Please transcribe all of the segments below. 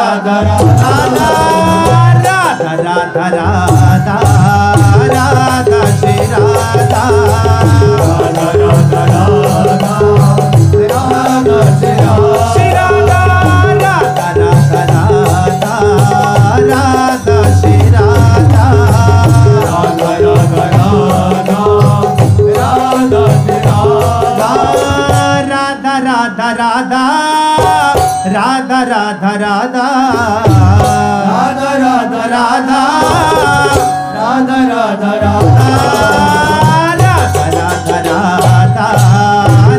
राधा राधा राधा राधा राधा राधा श्री राधा राधा राधा राधा राधा श्री राधा राधा राधा राधा राधा श्री राधा राधा राधा राधा राधा श्री राधा राधा राधा राधा राधा राधा राधा राधा राधा राधा राधा राधा राधा राधा राधा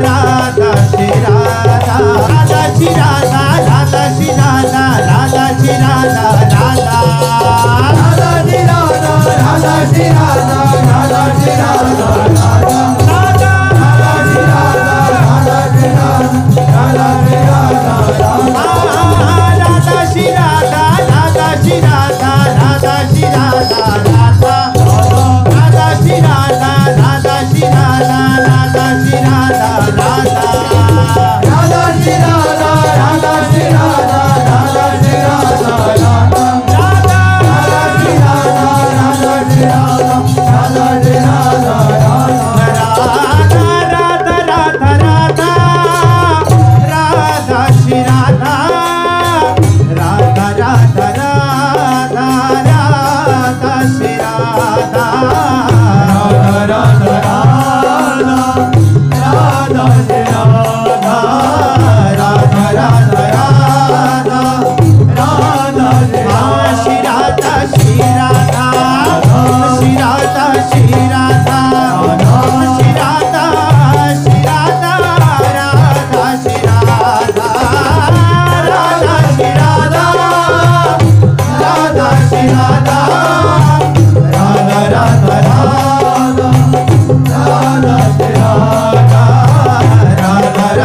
राधा श्री राधा राधा श्री राधा राधा श्री राधा राधा श्री राधा राधा राधा श्री राधा राधा श्री राधा राधा श्री राधा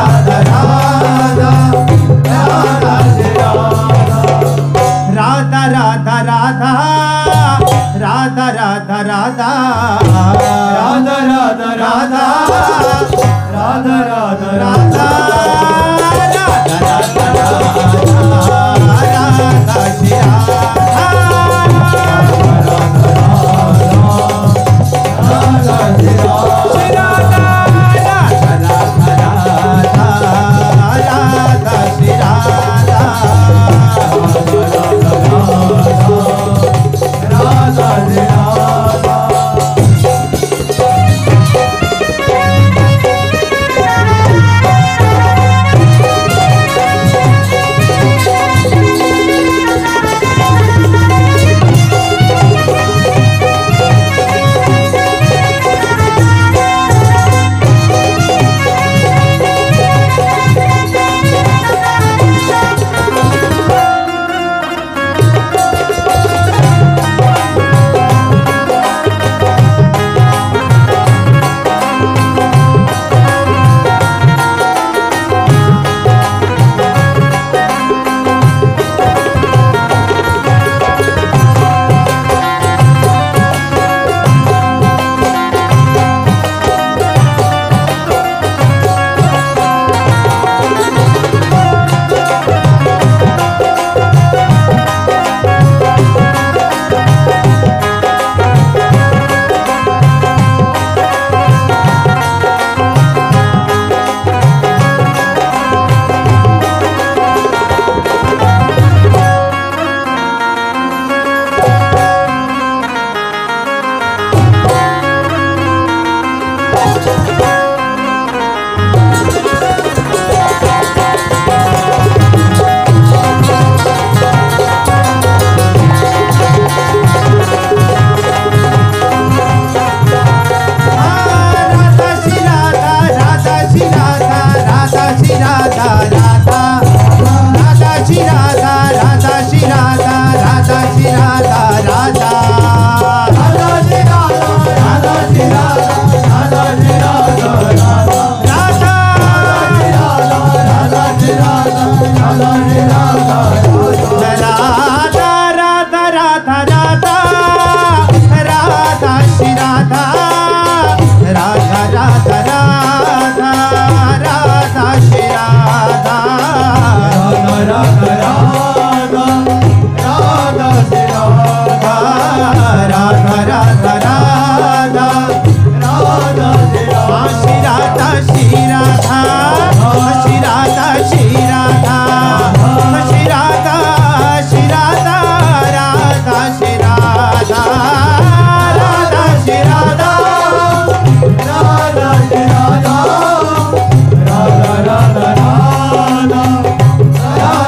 राधा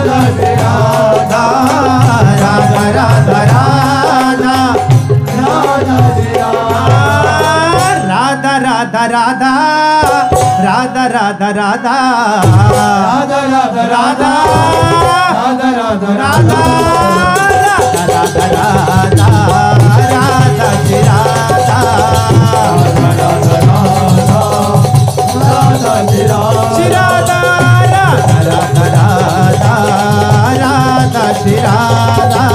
राधा राधा राधा राधा राधा राधा राधा राधा राधा राधा राधा श्री राधा राधा राधा राधा श्री राधा राधा राधा राधा राधा श्री राधा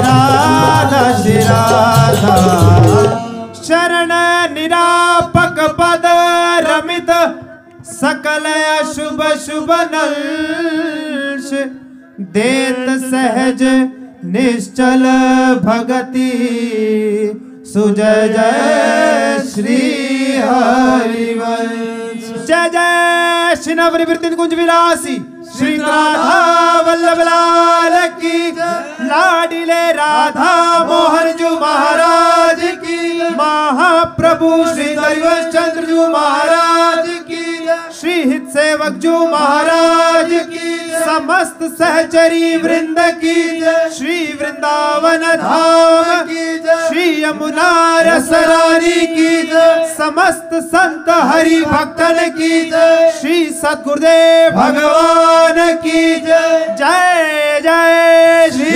राधा श्री राधा शरण निरापक पद रमित सकल अशुभ शुभ नल्श देत सहज निश्चल भगति सुजय जय श्री हरिवंश। जय जय श्री नवनिवृत्ति कुंज विलासी श्री राधा वल्लभ लाल की लाडीले राधा मोहन जी महाराज की महाप्रभु श्री हरिवंश चंद्र जी महाराज की श्री हित सेवक जी महाराज की समस्त सहचरी वृंद की श्री वृंदावन धाम की श्री यमुना रसरानी की समस्त संत हरि भक्तन की श्री सद्गुरुदेव भगवान की जय जय श्री